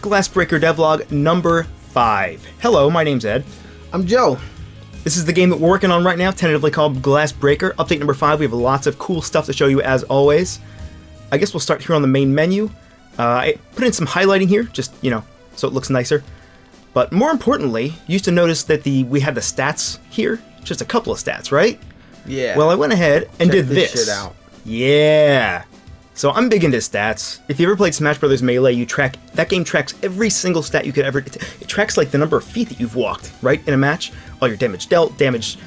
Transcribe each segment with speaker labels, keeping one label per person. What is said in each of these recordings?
Speaker 1: Glassbreaker Devlog number 5. Hello, my name's Ed.
Speaker 2: I'm Joe.
Speaker 1: This is the game that we're working on right now, tentatively called Glassbreaker. Update number 5, we have lots of cool stuff to show you as always. I guess we'll start here on the main menu. I put in some highlighting here, just, so it looks nicer. But more importantly, you used to notice that we had the stats here. Just a couple of stats, right?
Speaker 2: Yeah.
Speaker 1: Well, I went ahead and did this.
Speaker 2: Shit out.
Speaker 1: Yeah. So I'm big into stats. If you ever played Smash Bros. Melee, that game tracks every single stat you could ever. It tracks like the number of feet that you've walked, right, in a match, all your damage dealt, damage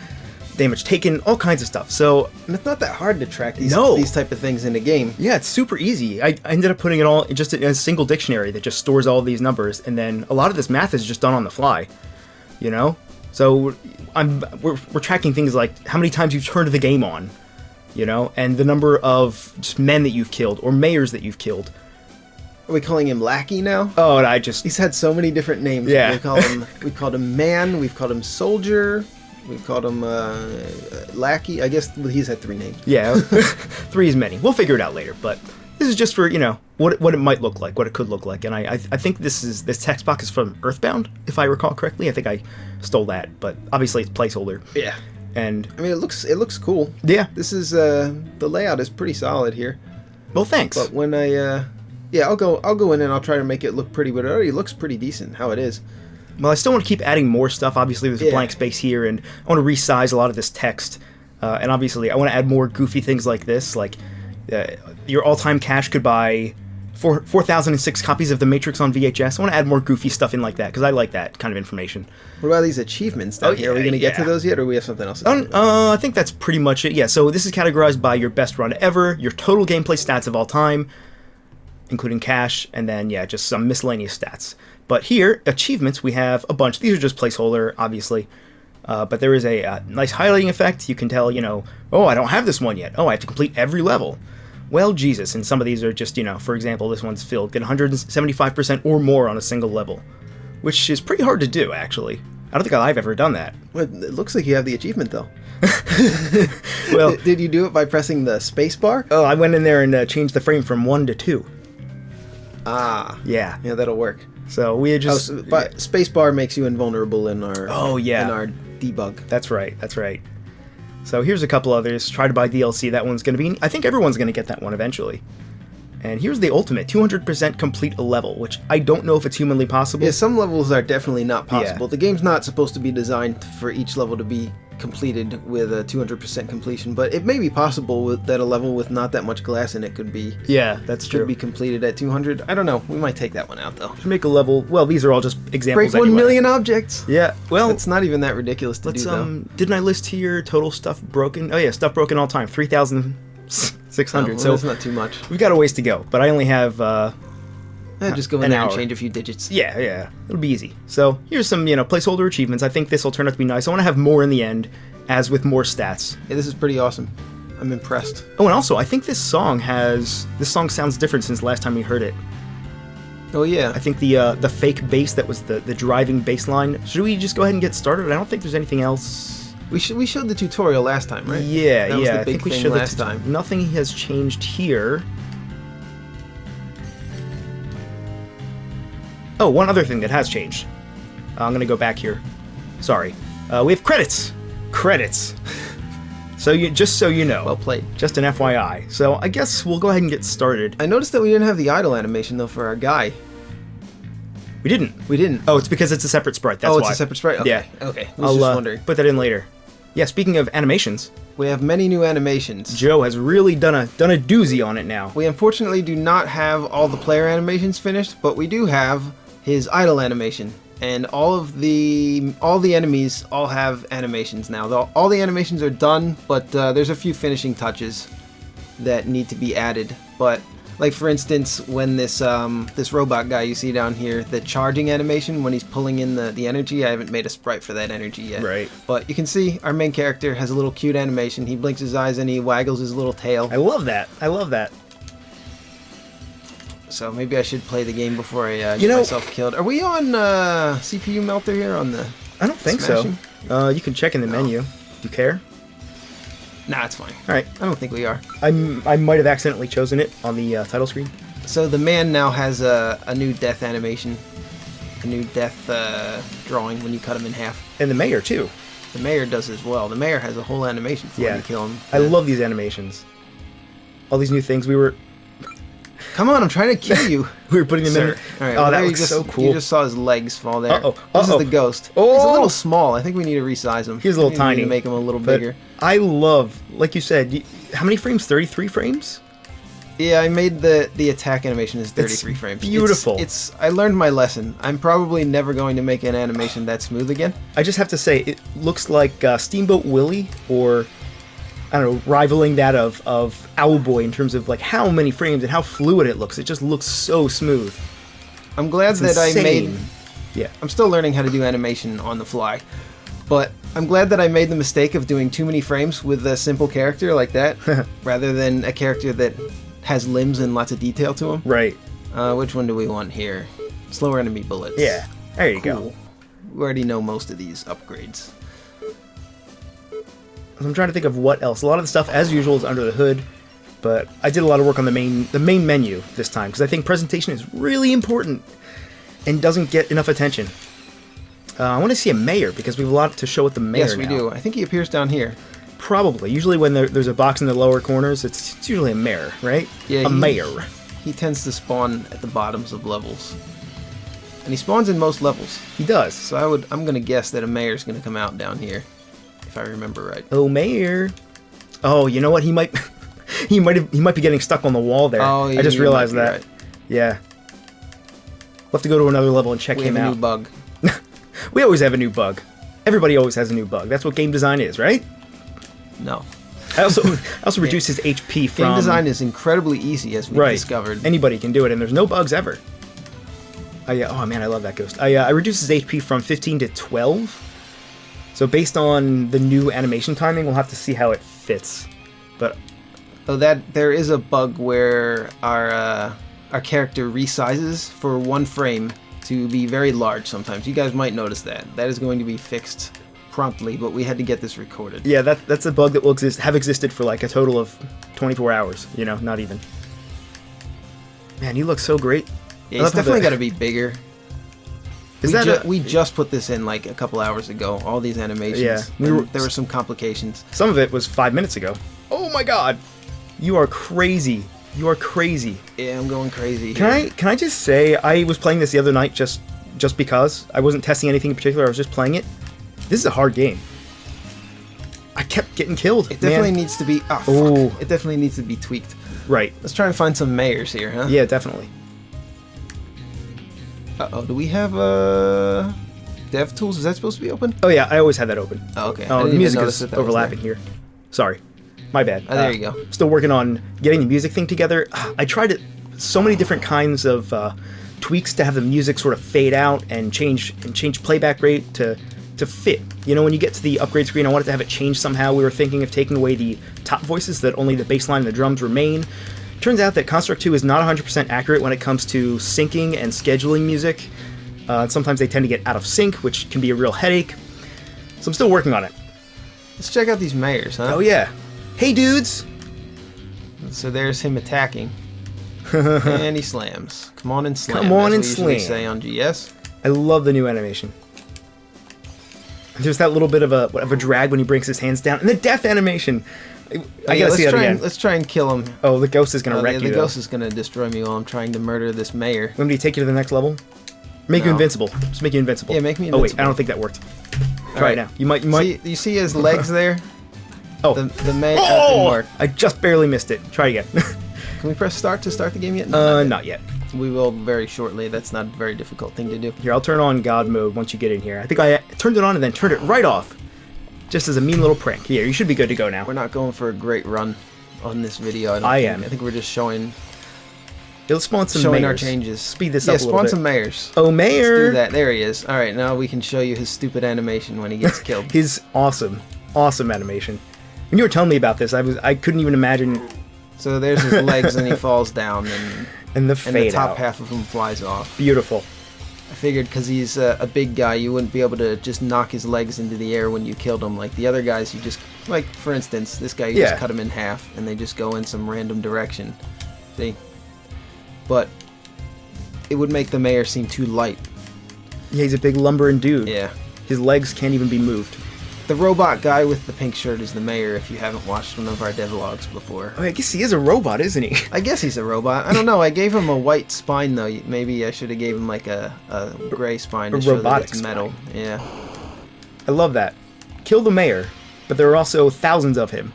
Speaker 1: taken, all kinds of stuff. So
Speaker 2: And it's not that hard to track these type of things in a game.
Speaker 1: yeah, it's super easy. I ended up putting it all just in a single dictionary that just stores all these numbers, and then a lot of this math is just done on the fly, So we're tracking things like how many times you've turned the game on, and the number of just men that you've killed or mayors that you've killed.
Speaker 2: Are we calling him Lackey now?
Speaker 1: Oh, and
Speaker 2: He's had so many different names.
Speaker 1: Yeah.
Speaker 2: We called him Man. We've called him Soldier. We've called him Lackey. I guess he's had 3 names.
Speaker 1: Yeah, 3 is many. We'll figure it out later, but this is just for, what it might look like, what it could look like. And I think this text box is from Earthbound, if I recall correctly. I think I stole that, but obviously it's placeholder.
Speaker 2: Yeah.
Speaker 1: And
Speaker 2: I mean, it looks cool.
Speaker 1: yeah.
Speaker 2: This is the layout is pretty solid here.
Speaker 1: Well, thanks.
Speaker 2: But when I'll go in and I'll try to make it look pretty, but it already looks pretty decent how it is.
Speaker 1: Well, I still want to keep adding more stuff. Obviously, there's a blank space here, and I want to resize a lot of this text. And obviously, I want to add more goofy things like this, like your all-time cache could buy 4,006 copies of The Matrix on VHS. I want to add more goofy stuff in like that, because I like that kind of information.
Speaker 2: What about these achievements down here? Are we going to get to those yet, or we have something else to say?
Speaker 1: I think that's pretty much it. Yeah, so this is categorized by your best run ever, your total gameplay stats of all time, including cache, and then, just some miscellaneous stats. But here, achievements, we have a bunch. These are just placeholder, obviously. But there is a nice highlighting effect. You can tell, oh, I don't have this one yet. Oh, I have to complete every level. Well, Jesus, and some of these are just, for example, this one's filled. Get 175% or more on a single level, which is pretty hard to do, actually. I don't think I've ever done that.
Speaker 2: Well, it looks like you have the achievement, though.
Speaker 1: Well,
Speaker 2: did you do it by pressing the space bar?
Speaker 1: Oh, I went in there and changed the frame from 1 to 2.
Speaker 2: Ah.
Speaker 1: Yeah.
Speaker 2: Yeah, that'll work.
Speaker 1: So we just...
Speaker 2: but spacebar makes you invulnerable in our...
Speaker 1: Oh, yeah.
Speaker 2: In our debug.
Speaker 1: That's right. So here's a couple others. Try to buy DLC. That one's going to be... I think everyone's going to get that one eventually. And here's the ultimate. 200% complete a level, which I don't know if it's humanly possible.
Speaker 2: Yeah, some levels are definitely not possible.
Speaker 1: Yeah.
Speaker 2: The game's not supposed to be designed for each level to be completed with a 200% completion, but it may be possible that a level with not that much glass in it could be...
Speaker 1: Yeah, that's true.
Speaker 2: Could be completed at 200. I don't know. We might take that one out, though.
Speaker 1: Should make a level... Well, these are all just examples
Speaker 2: Break 1 million objects!
Speaker 1: Yeah, well...
Speaker 2: It's not even that ridiculous to do, though.
Speaker 1: Didn't I list here total stuff broken? Oh, yeah, stuff broken all time. 3,600.
Speaker 2: Well,
Speaker 1: so
Speaker 2: that's not too much.
Speaker 1: We've got a ways to go, but I only have...
Speaker 2: just go in there and change a few digits.
Speaker 1: Yeah. It'll be easy. So here's some, placeholder achievements. I think this will turn out to be nice. I want to have more in the end, as with more stats.
Speaker 2: Yeah, this is pretty awesome. I'm impressed.
Speaker 1: Oh, and also, I think this song sounds different since the last time we heard it.
Speaker 2: Oh, yeah.
Speaker 1: I think the fake bass that was the driving bass line. Should we just go ahead and get started? I don't think there's anything else.
Speaker 2: We showed the tutorial last time, right?
Speaker 1: Yeah,
Speaker 2: that was the
Speaker 1: I
Speaker 2: big
Speaker 1: think we
Speaker 2: thing
Speaker 1: showed
Speaker 2: last time.
Speaker 1: Nothing has changed here. Oh, one other thing that has changed. I'm going to go back here. Sorry. We have credits. Credits. Just so you know.
Speaker 2: Well played.
Speaker 1: Just an FYI. So I guess we'll go ahead and get started.
Speaker 2: I noticed that we didn't have the idle animation, though, for our guy.
Speaker 1: We didn't.
Speaker 2: Oh,
Speaker 1: it's because it's a separate sprite. That's why.
Speaker 2: It's a separate sprite? Okay.
Speaker 1: Yeah.
Speaker 2: Okay. I was just wondering.
Speaker 1: Put that in later. Yeah, speaking of animations.
Speaker 2: We have many new animations.
Speaker 1: Joe has really done a doozy on it now.
Speaker 2: We unfortunately do not have all the player animations finished, but we do have his idle animation. And all the enemies all have animations now. All the animations are done, but there's a few finishing touches that need to be added. But like for instance, when this robot guy you see down here, the charging animation when he's pulling in the energy, I haven't made a sprite for that energy yet.
Speaker 1: Right.
Speaker 2: But you can see our main character has a little cute animation. He blinks his eyes and he waggles his little tail.
Speaker 1: I love that.
Speaker 2: So maybe I should play the game before I get myself killed. Are we on CPU melter here on the...
Speaker 1: I don't think
Speaker 2: smashing?
Speaker 1: So. You can check in the menu. Do you care?
Speaker 2: Nah, it's fine.
Speaker 1: All right.
Speaker 2: I don't think we are.
Speaker 1: I might have accidentally chosen it on the title screen.
Speaker 2: So the man now has a new death animation, a new death drawing when you cut him in half.
Speaker 1: And the mayor, too.
Speaker 2: The mayor does as well. The mayor has a whole animation for when you kill him.
Speaker 1: I love these animations. All these new things we were...
Speaker 2: Come on, I'm trying to kill you.
Speaker 1: We were putting them in.
Speaker 2: All right,
Speaker 1: oh,
Speaker 2: well,
Speaker 1: that looks so cool.
Speaker 2: You just saw his legs fall there.
Speaker 1: Uh-oh.
Speaker 2: This is the ghost.
Speaker 1: Oh!
Speaker 2: He's a little small. I think we need to resize him.
Speaker 1: He's a little
Speaker 2: We
Speaker 1: tiny.
Speaker 2: need to make him a little
Speaker 1: But
Speaker 2: bigger.
Speaker 1: I love, like you said, how many frames? 33 frames?
Speaker 2: Yeah, I made the attack animation is 33
Speaker 1: It's
Speaker 2: frames.
Speaker 1: beautiful.
Speaker 2: It's I learned my lesson. I'm probably never going to make an animation that smooth again.
Speaker 1: I just have to say, it looks like Steamboat Willie, or I don't know, rivaling that of Owlboy in terms of like how many frames and how fluid it looks. It just looks so smooth.
Speaker 2: I'm glad
Speaker 1: It's
Speaker 2: that I
Speaker 1: insane.
Speaker 2: made.
Speaker 1: Yeah.
Speaker 2: I'm still learning how to do animation on the fly, but I'm glad that I made the mistake of doing too many frames with a simple character like that, rather than a character that has limbs and lots of detail to him.
Speaker 1: Right.
Speaker 2: Which one do we want here? Slower enemy bullets.
Speaker 1: Yeah. There you
Speaker 2: Cool.
Speaker 1: go.
Speaker 2: We already know most of these upgrades.
Speaker 1: I'm trying to think of what else. A lot of the stuff, as usual, is under the hood, but I did a lot of work on the main menu this time because I think presentation is really important and doesn't get enough attention. I want to see a mayor because we have a lot to show with the mayor.
Speaker 2: Yes, we do. I think he appears down here.
Speaker 1: Probably. Usually when there's a box in the lower corners, it's usually a mayor, right?
Speaker 2: Yeah,
Speaker 1: a mayor.
Speaker 2: He tends to spawn at the bottoms of levels, and he spawns in most levels.
Speaker 1: He does.
Speaker 2: So I'm gonna guess that a mayor's gonna come out down here, if I remember right.
Speaker 1: Oh, mayor. Oh, you know what? He might he might be getting stuck on the wall there.
Speaker 2: Oh,
Speaker 1: I just
Speaker 2: you
Speaker 1: realized
Speaker 2: might be
Speaker 1: that.
Speaker 2: right.
Speaker 1: Yeah. We'll have to go to another level and check
Speaker 2: We
Speaker 1: him
Speaker 2: have a
Speaker 1: out.
Speaker 2: new bug.
Speaker 1: We always have a new bug. Everybody always has a new bug. That's what game design is, right?
Speaker 2: No.
Speaker 1: I also reduced his HP from...
Speaker 2: Game design is incredibly easy, as we've
Speaker 1: right.
Speaker 2: discovered.
Speaker 1: Anybody can do it, and there's no bugs ever. Oh man, I love that ghost. I reduced his HP from 15 to 12. So based on the new animation timing, we'll have to see how it fits. But
Speaker 2: So that there is a bug where our character resizes for 1 frame to be very large sometimes. You guys might notice that. That is going to be fixed promptly, but we had to get this recorded.
Speaker 1: yeah, that's a bug that will have existed for like a total of 24 hours. You know, not even. Man, you look so great.
Speaker 2: Yeah, it's definitely got to be bigger. We just put this in like a couple hours ago, all these animations.
Speaker 1: Yeah,
Speaker 2: there were some complications.
Speaker 1: Some of it was 5 minutes ago. Oh my god. You are crazy. You are crazy.
Speaker 2: Yeah, I'm going crazy.
Speaker 1: Can I just say, I was playing this the other night just because. I wasn't testing anything in particular, I was just playing it. This is a hard game. I kept getting killed.
Speaker 2: It definitely
Speaker 1: man.
Speaker 2: needs to be... Oh,
Speaker 1: Ooh.
Speaker 2: fuck. It definitely needs to be tweaked.
Speaker 1: Right.
Speaker 2: Let's try and find some mayors here, huh?
Speaker 1: Yeah, definitely.
Speaker 2: Uh-oh, do we have dev tools? Is that supposed to be open?
Speaker 1: Oh yeah, I always had that open.
Speaker 2: Oh, okay. I
Speaker 1: Oh,
Speaker 2: didn't
Speaker 1: the
Speaker 2: even
Speaker 1: music
Speaker 2: notice
Speaker 1: is
Speaker 2: that was
Speaker 1: overlapping
Speaker 2: there.
Speaker 1: here. Sorry. My bad.
Speaker 2: Oh, there you go.
Speaker 1: Still working on getting the music thing together. I tried it so many different kinds of tweaks to have the music sort of fade out and change playback rate to fit. You know, when you get to the upgrade screen, I wanted to have it change somehow. We were thinking of taking away the top voices, that only the bass line and the drums remain. Turns out that Construct 2 is not 100% accurate when it comes to syncing and scheduling music. Sometimes they tend to get out of sync, which can be a real headache. So I'm still working on it.
Speaker 2: Let's check out these mayors, huh?
Speaker 1: Oh yeah. Hey dudes!
Speaker 2: So there's him attacking. And he slams. Come on and slam.
Speaker 1: Come on
Speaker 2: That's
Speaker 1: and
Speaker 2: what we usually
Speaker 1: slam.
Speaker 2: say on GS.
Speaker 1: I love the new animation. There's that little bit of a drag when he brings his hands down, and the death animation. I gotta see that again.
Speaker 2: Let's try and kill him.
Speaker 1: Oh, the ghost is gonna wreck you.
Speaker 2: The
Speaker 1: though.
Speaker 2: ghost is gonna destroy me while I'm trying to murder this mayor.
Speaker 1: Want me to take you to the next level? Make you
Speaker 2: No.
Speaker 1: invincible. Just make you invincible.
Speaker 2: Yeah, make me
Speaker 1: Oh wait,
Speaker 2: invincible.
Speaker 1: I don't think that worked. Try
Speaker 2: right.
Speaker 1: it now. You might.
Speaker 2: You see his legs there?
Speaker 1: Oh.
Speaker 2: The mayor.
Speaker 1: Oh! I just barely missed it. Try again.
Speaker 2: Can we press start to start the game yet?
Speaker 1: Not yet.
Speaker 2: We will very shortly. That's not a very difficult thing to do.
Speaker 1: Here, I'll turn on God mode once you get in here. I think I turned it on and then turned it right off. Just as a mean little prank. Here, you should be good to go now.
Speaker 2: We're not going for a great run on this video.
Speaker 1: I
Speaker 2: think.
Speaker 1: am.
Speaker 2: I think we're just showing
Speaker 1: It'll spawn some
Speaker 2: our
Speaker 1: mayors.
Speaker 2: changes.
Speaker 1: Speed this
Speaker 2: yeah,
Speaker 1: up a little
Speaker 2: spawn
Speaker 1: bit.
Speaker 2: some mayors.
Speaker 1: Oh,
Speaker 2: Let's
Speaker 1: mayor!
Speaker 2: do that. There he is. All right, now we can show you his stupid animation when he gets killed.
Speaker 1: His awesome animation. When you were telling me about this, I couldn't even imagine.
Speaker 2: So there's his legs, and he falls down,
Speaker 1: And the
Speaker 2: and
Speaker 1: fade
Speaker 2: the top
Speaker 1: out.
Speaker 2: half of him flies off.
Speaker 1: Beautiful.
Speaker 2: I figured because he's a big guy, you wouldn't be able to just knock his legs into the air when you killed him. Like the other guys, you just, like for instance, this guy, you
Speaker 1: Yeah.
Speaker 2: just cut him in half, and they just go in some random direction. See? but it would make the mayor seem too light.
Speaker 1: Yeah, he's a big lumbering dude.
Speaker 2: Yeah.
Speaker 1: His legs can't even be moved.
Speaker 2: The robot guy with the pink shirt is the mayor if you haven't watched one of our devlogs before.
Speaker 1: Oh, I guess he is a robot, isn't he?
Speaker 2: I guess he's a robot. I don't know. I gave him a white spine, though. Maybe I should have gave him like a gray spine to
Speaker 1: A
Speaker 2: show
Speaker 1: robotic
Speaker 2: that it's metal.
Speaker 1: spine.
Speaker 2: Yeah.
Speaker 1: I love that. Kill the mayor, but there are also thousands of him.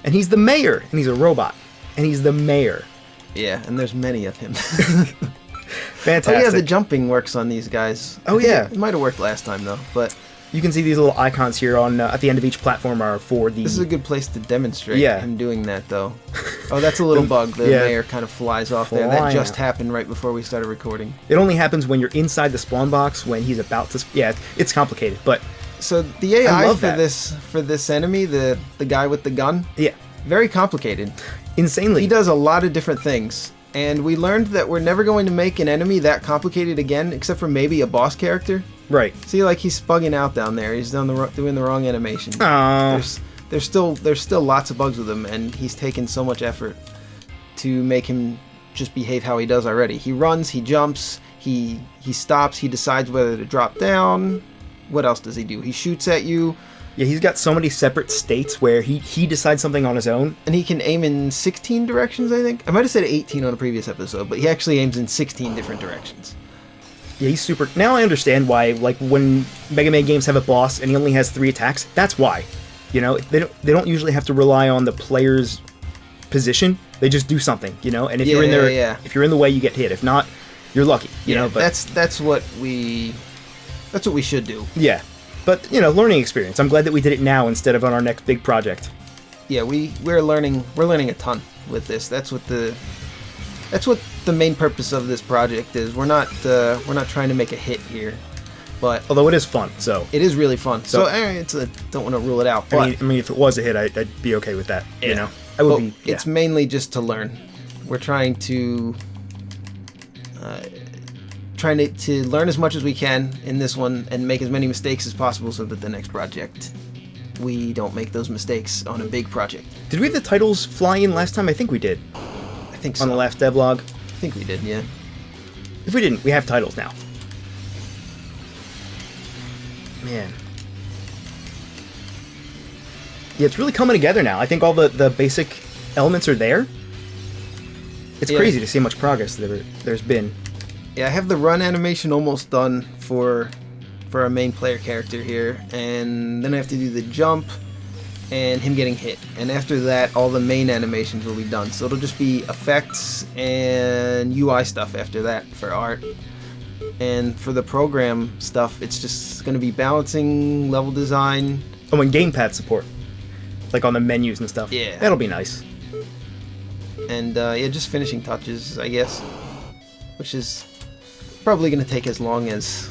Speaker 1: And he's the mayor, and he's a robot. And he's the mayor.
Speaker 2: Yeah, and there's many of him.
Speaker 1: Fantastic.
Speaker 2: Oh yeah, the jumping works on these guys.
Speaker 1: Oh, yeah.
Speaker 2: It might have worked last time, though, but...
Speaker 1: You can see these little icons here on at the end of each platform are for the...
Speaker 2: This is a good place to demonstrate
Speaker 1: Yeah.
Speaker 2: him doing that, though. Oh, that's a little bug. The
Speaker 1: yeah.
Speaker 2: mayor kind of flies off there. That
Speaker 1: Flying
Speaker 2: just
Speaker 1: out.
Speaker 2: happened right before we started recording.
Speaker 1: It only happens when you're inside the spawn box when he's about to... Yeah, it's complicated, but
Speaker 2: So the AI
Speaker 1: love
Speaker 2: for
Speaker 1: that.
Speaker 2: this enemy, the guy with the gun,
Speaker 1: yeah,
Speaker 2: very complicated.
Speaker 1: insanely.
Speaker 2: He does a lot of different things. And we learned that we're never going to make an enemy that complicated again, except for maybe a boss character.
Speaker 1: Right.
Speaker 2: See, like he's spugging out down there. He's doing the wrong animation.
Speaker 1: Oh.
Speaker 2: There's still lots of bugs with him, and he's taken so much effort to make him just behave how he does already. He runs, he jumps, he stops, he decides whether to drop down. What else does he do? He shoots at you,
Speaker 1: Yeah, he's got so many separate states where he decides something on his own.
Speaker 2: and he can aim in 16 directions, I think. I might have said 18 on a previous episode, but he actually aims in 16 different directions.
Speaker 1: Yeah, he's super... Now I understand why, like, when Mega Man games have a boss and he only has 3 attacks, that's why. You know, they don't usually have to rely on the player's position. They just do something, you know? And if you're in there, if you're in the way, you get hit. If not, you're lucky, you know? But
Speaker 2: that's what we should do.
Speaker 1: yeah. But, you know, learning experience. I'm glad that we did it now instead of on our next big project.
Speaker 2: Yeah, we're learning a ton with this. That's what the main purpose of this project is. We're not trying to make a hit here, but
Speaker 1: Although it is fun, so...
Speaker 2: it is really fun. So don't want to rule it out. But
Speaker 1: I mean, if it was a hit, I'd be okay with that, you
Speaker 2: Yeah.
Speaker 1: know? I would
Speaker 2: but
Speaker 1: be... Yeah.
Speaker 2: it's mainly just to learn. We're trying to learn as much as we can in this one and make as many mistakes as possible so that the next project we don't make those mistakes on a big project.
Speaker 1: Did we have the titles fly in last time? I think we did.
Speaker 2: I think so.
Speaker 1: On the last devlog.
Speaker 2: I think we did, yeah.
Speaker 1: If we didn't, we have titles now. Man. Yeah, it's really coming together now. I think all the basic elements are there. It's
Speaker 2: Yeah.
Speaker 1: crazy to see how much progress there's been.
Speaker 2: Yeah, I have the run animation almost done for our main player character here, and then I have to do the jump and him getting hit. And after that, all the main animations will be done. So it'll just be effects and UI stuff after that for art. And for the program stuff, it's just going to be balancing, level design.
Speaker 1: Oh, and gamepad support. Like on the menus and stuff.
Speaker 2: Yeah.
Speaker 1: That'll be nice.
Speaker 2: And yeah, just finishing touches, I guess. Which is probably going to take as long as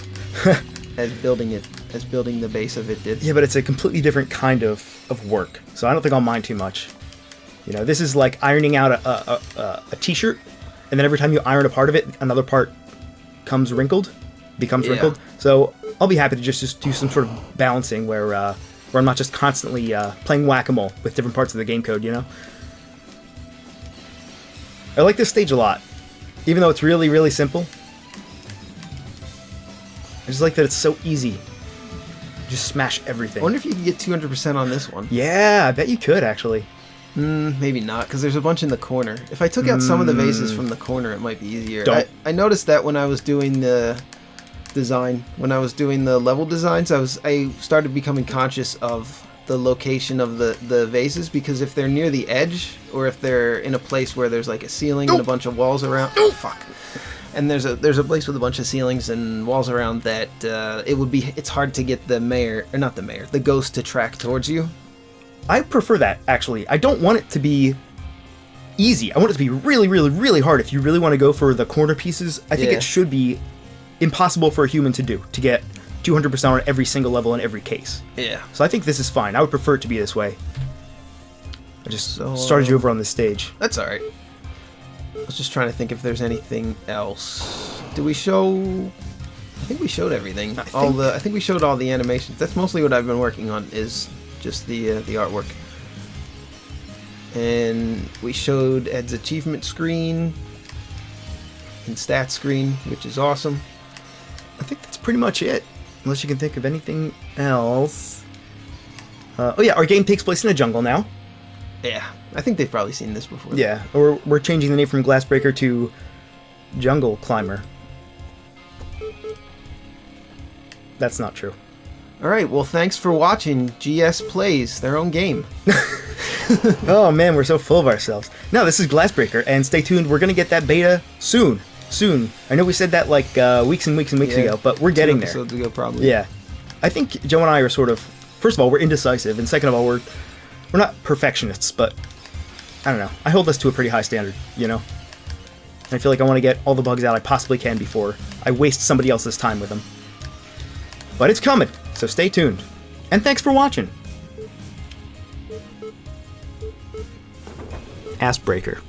Speaker 2: building the base of it did.
Speaker 1: Yeah, but it's a completely different kind of work. So I don't think I'll mind too much. You know, this is like ironing out a t-shirt, and then every time you iron a part of it, another part becomes wrinkled. So I'll be happy to just do some sort of balancing where I'm not just constantly playing whack-a-mole with different parts of the game code, you know? I like this stage a lot. Even though it's really, really simple. I just like that it's so easy. Just smash everything.
Speaker 2: I wonder if you can get 200% on this one.
Speaker 1: Yeah, I bet you could, actually.
Speaker 2: Maybe not, because there's a bunch in the corner. If I took out some of the vases from the corner, it might be easier.
Speaker 1: Don't.
Speaker 2: I noticed that when I was doing the design, when I was doing the level designs, I started becoming conscious of the location of the vases, because if they're near the edge, or if they're in a place where there's like a ceiling and a bunch of walls around, and there's a place with a bunch of ceilings and walls around that, it's hard to get the ghost to track towards you.
Speaker 1: I prefer that, actually. I don't want it to be easy. I want it to be really, really, really hard. If you really want to go for the corner pieces, I think
Speaker 2: Yeah.
Speaker 1: it should be impossible for a human to do, to get 200% on every single level in every case.
Speaker 2: Yeah.
Speaker 1: So I think this is fine. I would prefer it to be this way. I just started you over on this stage.
Speaker 2: That's alright. I was just trying to think if there's anything else. Did we show... I think we showed everything. I think we showed all the animations. That's mostly what I've been working on, is just the artwork. And we showed Ed's achievement screen. and stat screen, which is awesome.
Speaker 1: I think that's pretty much it, unless you can think of anything else. Oh yeah, our game takes place in a jungle now.
Speaker 2: Yeah, I think they've probably seen this before.
Speaker 1: Yeah, or we're changing the name from Glassbreaker to Jungle Climber. That's not true.
Speaker 2: All right, well, thanks for watching GS Plays, their own game.
Speaker 1: Oh man, we're so full of ourselves. No, this is Glassbreaker, and stay tuned. We're gonna get that beta soon. Soon. I know we said that like weeks and weeks and weeks ago, but we're getting there.
Speaker 2: 2 episodes ago, probably.
Speaker 1: Yeah, I think Joe and I are sort of. First of all, we're indecisive, and second of all, we're not perfectionists, but I don't know. I hold us to a pretty high standard, you know. And I feel like I want to get all the bugs out I possibly can before I waste somebody else's time with them. But it's coming, so stay tuned. And thanks for watching. Assbreaker.